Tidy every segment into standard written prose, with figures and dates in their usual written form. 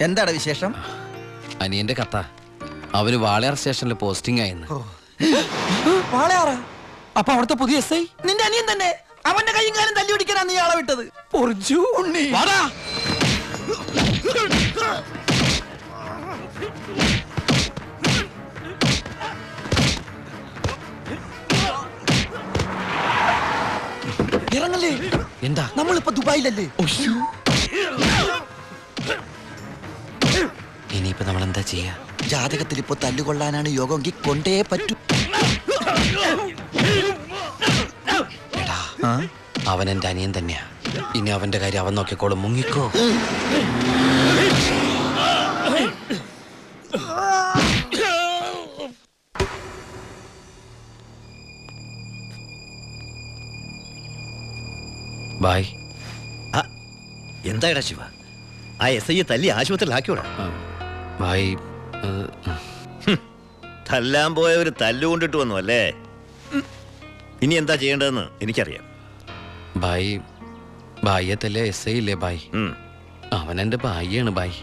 എന്താണ് വിശേഷം? അനിയന്റെ കഥ. അവന് വാളയാർ സ്റ്റേഷനിൽ പോസ്റ്റിംഗ് ആയിരുന്നു. വാളയാറാ? അപ്പൊ അവിടുത്തെ പുതിയ എസ് ഐ നിന്റെ അനിയൻ തന്നെ. അവന്റെ കൈയും കാലം തല്ലി പിടിക്കാനാ നീ ആളെ വിട്ടത്. ഉണ്ണി ഇറങ്ങല്ലേ. എന്താ? നമ്മളിപ്പോ ദുബായിലല്ലേ? ഇനിയിപ്പോ നമ്മൾ എന്താ ചെയ്യാ? ജാതകത്തിൽ ഇപ്പൊ തല്ലുകൊള്ളാനാണ് യോഗമെങ്കിൽ കൊണ്ടേ പറ്റൂ. അവൻ എന്റെ അനിയൻ തന്നെയാ. ഇനി അവന്റെ കാര്യം അവൻ നോക്കിക്കോളും. മുങ്ങിക്കോ. ബായ്. എന്താടാ ശിവ, ആ എസ് ഐയെ തല്ലി ആശുപത്രിയിലാക്കിയോടാ? ബായ്, തല്ലാൻ പോയവര് തല്ലുകൊണ്ടിട്ട് വന്നു അല്ലേ? ഇനി എന്താ ചെയ്യേണ്ടതെന്ന് എനിക്കറിയാം. ബായ്, ബായ്യത്തല്ലേ എസ് ഐ ഇല്ലേ ബായ്? അവൻ എന്റെ ബായിയാണ് ബായ്.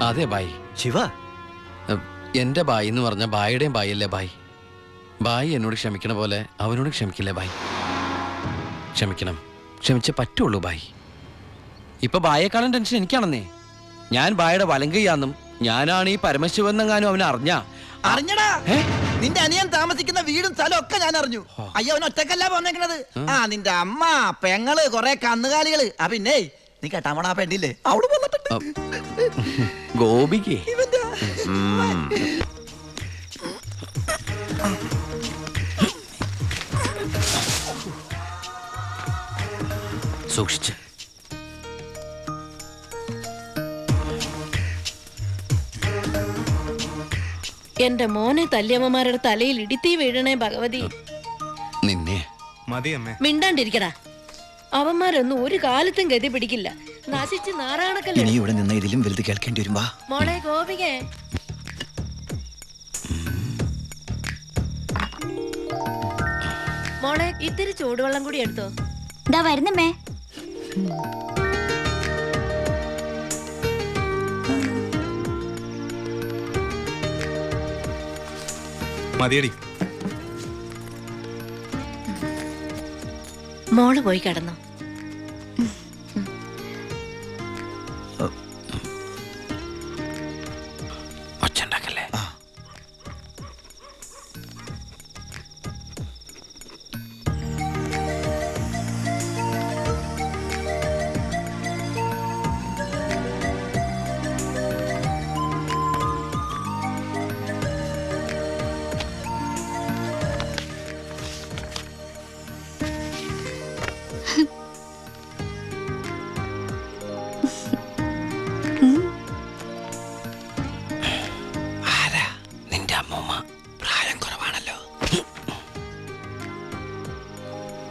അതെ ബായ്. ശിവ, എന്റെ ബായി എന്ന് പറഞ്ഞ ബായിയുടെയും ബായല്ലേ ബായ്? ബായ് എന്നോട് ക്ഷമിക്കണ പോലെ അവനോട് ക്ഷമിക്കില്ലേ ബായ്? ക്ഷമിക്കണം, ക്ഷമിച്ചേ പറ്റുള്ളൂ ബായ്. ഇപ്പൊ ബായേക്കാളും ടെൻഷൻ എനിക്കാണെന്നേ. ഞാൻ ബായുടെ വലങ്കയ്യാന്നും ഞാനാണ് ഈ പരമശിവനെങ്ങാനും അവനെ അറിഞ്ഞടാ. നിന്റെ അനിയൻ താമസിക്കുന്ന വീടും സ്ഥലം ഒക്കെ ഞാൻ അറിഞ്ഞു. അയ്യോ, അവൻ ഒറ്റക്കല്ല പോന്നേക്കണത്. നിന്റെ അമ്മ, പെങ്ങള്, കൊറേ കന്നുകാലികള്. പിന്നെ നീ കേട്ടാ പെണ്ണില്ലേ അവിടെ വന്നിട്ടുണ്ട്. ഗോപിക്ക് സൂക്ഷിച്ച്. എന്റെ മോനെ തല്ലിയമ്മമാരുടെ തലയിൽ ഇടിത്തീ വീഴണേ ഭഗവതി. നിന്നെ മിണ്ടാണ്ടിരിക്കടാ. അവന്മാരൊന്നും ഒരു കാലത്തും ഗതി പിടിക്കില്ല. നശിച്ച് നാറാണക്കല്ലേ. ഇനി ഇവിടെ നിന്ന് ഇതിലും വലുത് കേൾക്കേണ്ടി വരുമ്പോ. മോളെ ഗോപികേ, മോളെ ഇത്തിരി ചൂടുവെള്ളം കൂടി എടുത്തോ. ദാ വരുന്നമ്മേ. മതിയടി. മോള് പോയി കിടന്നു. ഒച്ചണ്ടാക്കല്ലേ.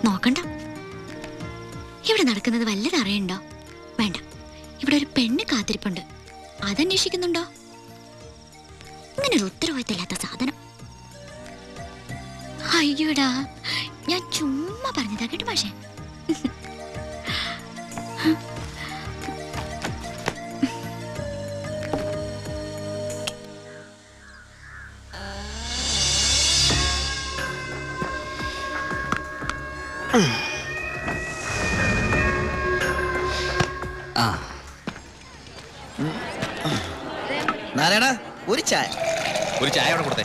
നോക്കണ്ട. ഇവിടെ നടക്കുന്നത് വല്ലത് അറിയണ്ടോ? വേണ്ട. ഇവിടെ ഒരു പെണ്ണ് കാത്തിരിപ്പുണ്ട്. അതന്വേഷിക്കുന്നുണ്ടോ? ഇങ്ങനെ ഒരു ഉത്തരവാദിത്തമില്ലാത്ത സാധനം. അയ്യോടാ, ഞാൻ ചുമ്മാ പറഞ്ഞതാ കേട്ടോ പക്ഷേ. നാരായണ, ഒരു ചായ. ഒരു ചായ അവിടെ കൊടുത്തേ.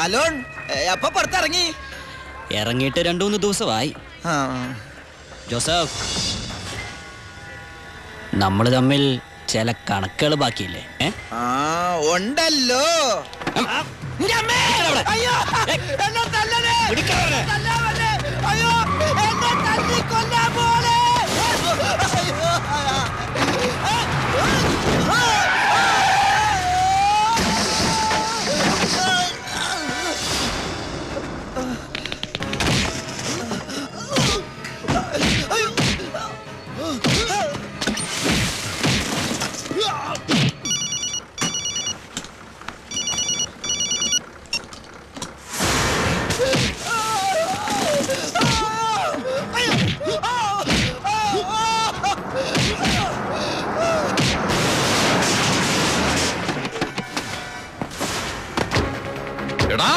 അലോൺ അപ്പൊ പുറത്തിറങ്ങി? ഇറങ്ങിയിട്ട് 2-3 ദിവസമായി. ജോസഫ്, നമ്മൾ തമ്മിൽ ചില കണക്കുകൾ ബാക്കിയില്ലേ? ഉണ്ടല്ലോ. അയ്യോ, എന്നെ തല്ലണേ. അയ്യോ, എന്നെ തല്ലിക്കൊല്ലാൻ പോലെ. എടാ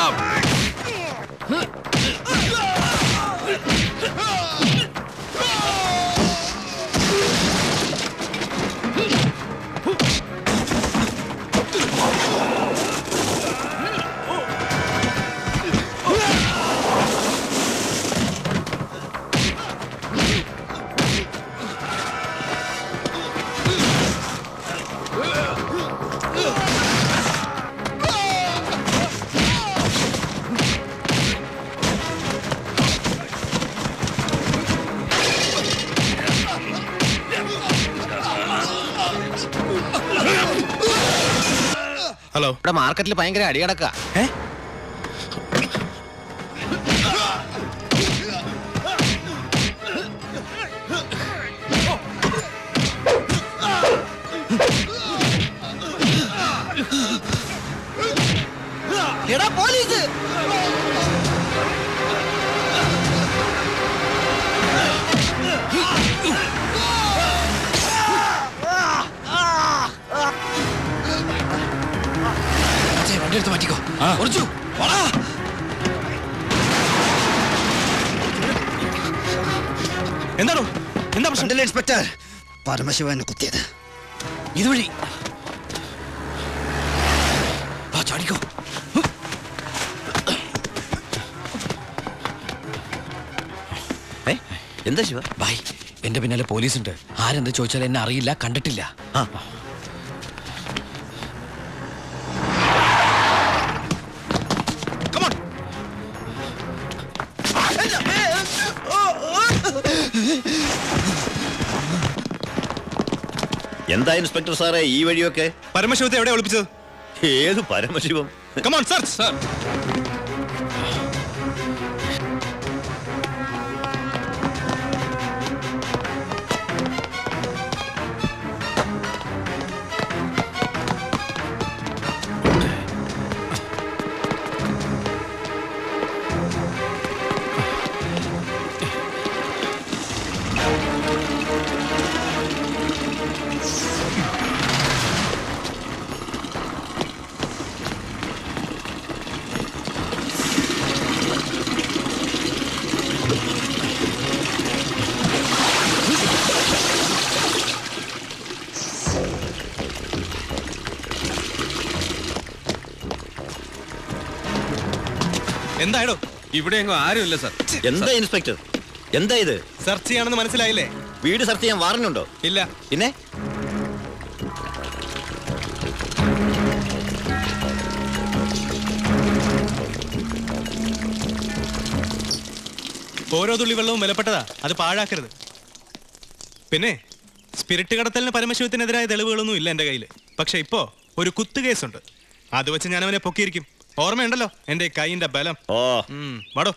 ഹലോ. ഇവിടെ മാർക്കറ്റിൽ ഭയങ്കര അടിയടക്ക. എടാ പോലീസ്! വണ്ടി എടുത്ത് മാറ്റിക്കോ. കുറച്ചു എന്താണോ എന്താ പ്രശ്നം? ഇൻസ്പെക്ടർ, പരമശിവനെ കുത്തിയത് ഇതുവഴി ചാടിക്കോ. എന്താ ശിവ? ബായ്, എന്റെ പിന്നാലെ പോലീസുണ്ട്. ആരെന്ത് ചോദിച്ചാൽ എന്നെ അറിയില്ല, കണ്ടിട്ടില്ല. എന്താ ഇൻസ്പെക്ടർ സാറേ ഈ വഴിയൊക്കെ? പരമശിവത്തെ എവിടെ ഒളിപ്പിച്ചത്? ഏത് പരമശിവം? Come on search. സർ, എന്തായിടോ? ഇവിടെ എങ്ങും ആരുമില്ല സർ. എന്താ ഇൻസ്പെക്ടർ, എന്താ ഇത്? സെർച്ച് ചെയ്യാണെന്ന് മനസ്സിലായില്ലേ? വീട് സെർച്ച് ചെയ്യാൻ വാറന്റുണ്ടോ? ഇല്ല. പിന്നെ ഓരോ തുള്ളി വെള്ളവും വിലപ്പെട്ടതാ, അത് പാഴാക്കരുത്. പിന്നെ സ്പിരിറ്റ് കടത്തലിന് പരമശിവത്തിനെതിരായ തെളിവുകളൊന്നും ഇല്ല എന്റെ കയ്യിൽ. പക്ഷെ ഇപ്പോ ഒരു കുത്തുകേസുണ്ട്. അത് വെച്ച് ഞാൻ അവനെ പൊക്കിയിരിക്കും. ഓർമ്മയുണ്ടല്ലോ എന്റെ കൈയിന്റെ ബലം. ഓ വാടോ.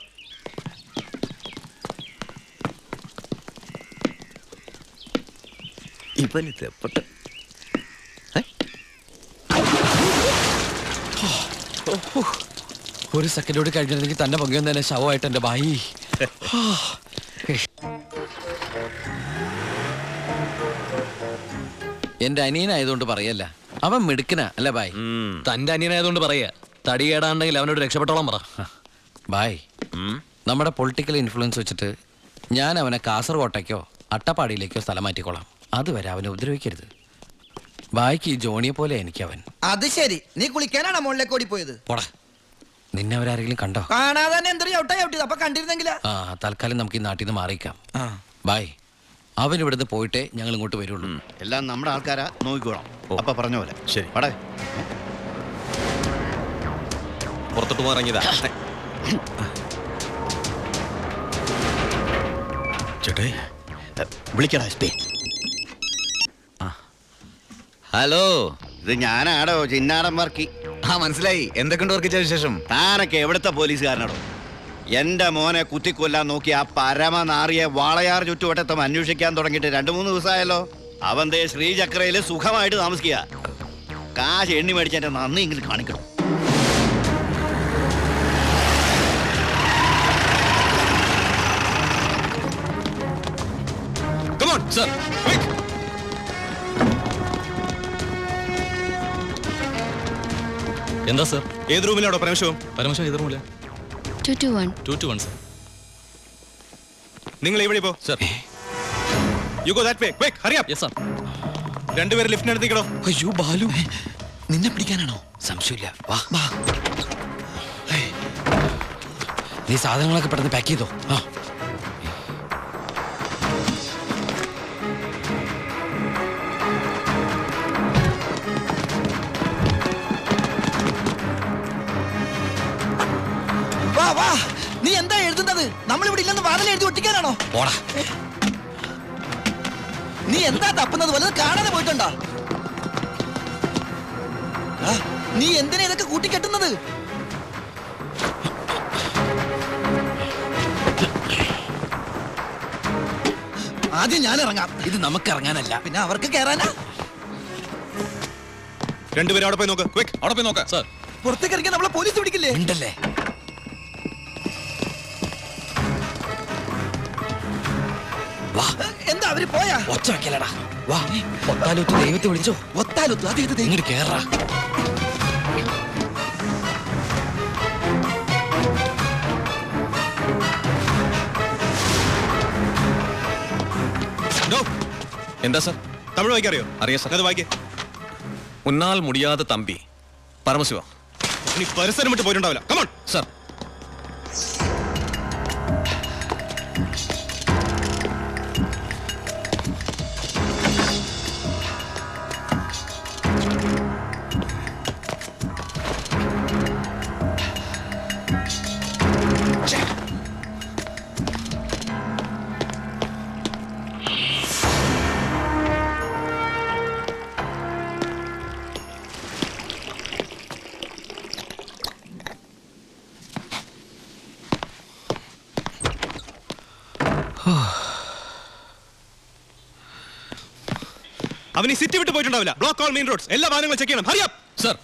ഒരു സെക്കൻഡോട് കഴിഞ്ഞിരുന്നെങ്കിൽ തന്നെ പങ്കുവൻ തന്നെ ശവമായിട്ട് എന്റെ ബായി. എന്റെ അനിയനായതുകൊണ്ട് പറയല്ല, അവൻ മിടുക്കനാ അല്ലേ ബായ്? തന്റെ അനിയനായതുകൊണ്ട് പറയാ. തടി കേടാണ്ടെങ്കിൽ അവനോട് രക്ഷപ്പെട്ടോളാം പറ. ബായ്, നമ്മുടെ പൊളിറ്റിക്കൽ ഇൻഫ്ലുവൻസ് വെച്ചിട്ട് ഞാൻ അവനെ കാസർകോട്ടേക്കോ അട്ടപ്പാടിയിലേക്കോ സ്ഥലം മാറ്റിക്കോളാം. അതുവരെ അവനെ ഉപദ്രവിക്കരുത്. ബായ്ക്ക് ഈ ജോണിയെ പോലെ എനിക്ക് അവൻ. അത് ശരി, നീ കുളിക്കാനാണോ മുകളിലേക്ക് ഓടിപ്പോയത്? പോടാ, നിന്നെ അവരാരെങ്കിലും കണ്ടോ? കാണാതെ തന്നെ എന്തൊരു ചവിട്ടാ ചവിട്ടിയത്. അപ്പൊ കണ്ടിരുന്നെങ്കിലാ. തൽക്കാലം നമുക്ക് ഈ നാട്ടിൽ നിന്ന് മാറിയിക്കാം. ബായ്, അവൻ ഇവിടുന്ന് പോയിട്ടേ ഞങ്ങൾ ഇങ്ങോട്ട് വരുള്ളൂ. എല്ലാം നമ്മുടെ ആൾക്കാരാ, നോക്കിക്കോളാം. അപ്പൊ പറഞ്ഞ പോലെ. ശരി, പടേ പുറത്തോട്ട് പോറങ്ങിയതാ. ചേട്ടേ വിളിക്കടാ എസ്പി. ഹലോ, ഇത് ഞാനാടോ ചിന്നാടൻ വർക്കി. മനസ്സിലായി. എന്തൊക്കെയുണ്ട് വർക്കിച്ച വിശേഷം? താനൊക്കെ എവിടുത്തെ പോലീസുകാരനാടോ? എന്റെ മോനെ കുത്തിക്കൊല്ലാൻ നോക്കി ആ പരമനാറിയെ വാളയാർ ചുറ്റുവട്ടത്തും അന്വേഷിക്കാൻ തുടങ്ങിയിട്ട് 2-3 ദിവസമായല്ലോ. അവൻ ദേ ശ്രീചക്രയില് സുഖമായിട്ട് താമസിക്കുക. കാശ് എണ്ണി മേടിച്ചെന്റെ നന്ദി എങ്കിലും കാണിക്കണം. Come on sir, quick. എന്താ സർ? ഏത് റൂമിലാണോ പരമശിവം? പരമശിവം ഏത് റൂമിലെ? 221. 221 സർ. നിങ്ങൾ ഇവിടെ പോ. Sir. You go that way. Quick, hurry up. Yes sir. രണ്ടുപേരും ലിഫ്റ്റിനടുത്തേക്കടോ. അയ്യോ ബാലു, നിന്നെ പിടിക്കാനാണോ? സംശയമില്ല, വാ വാ. നീ സാധനങ്ങളൊക്കെ പെട്ടെന്ന് പാക്ക് ചെയ്തോ. ആ വാ വാ. നീ എന്താ എഴുതുന്നത്? നമ്മളിവിടെ ഇല്ലെന്ന് വാതിൽ എഴുതി ഒട്ടിക്കാനാണോ? പോടാ. നീ എന്താ തപ്പുന്നത്? വല്ലത് കാണാതെ പോയിട്ടുണ്ടോ? ആ, നീ എന്തിനാ ഇതൊക്കെ കൂട്ടിക്കെട്ടുന്നത്? ആദ്യം ഞാൻ ഇറങ്ങാം. ഇത് നമുക്ക് ഇറങ്ങാനല്ല, പിന്നെ അവർക്ക് കയറാനാ. രണ്ടുപേരും അവിടെ പോയി നോക്ക്. ക്വിക്ക്. അവിടെ പോയി നോക്കാം സർ. പുറത്തേക്ക് ഇറങ്ങിയാൽ നമ്മളെ പോലീസ് പിടിക്കില്ലേ? ഉണ്ടല്ലേ. വാ, എന്താ അവര് പോയാ? ഒച്ച വെക്കലടാ. വാ, ഒത്താലൊത്ത് ദൈവത്തെ വിളിച്ചോ. ഒത്താലൊത്തു അത് ഇത് ഇങ്ങോട്ട് കേറാ. No. എന്താ സർ? തമിഴ് വായിക്കറിയോ? അറിയാം സർ. അത് വായിക്കേ. ഉന്നാൽ മുടിയാതെ തമ്പി പരമശിവ. നീ പരിസരം വിട്ട് പോയിട്ടുണ്ടാവില്ല. Come on sir. അവൻ ഈ സിറ്റി വിട്ട് പോയിട്ടുണ്ടാവില്ല. Block all main roads. എല്ലാ വാഹനങ്ങളും ചെക്ക് ചെയ്യണം. Hurry up. സർ.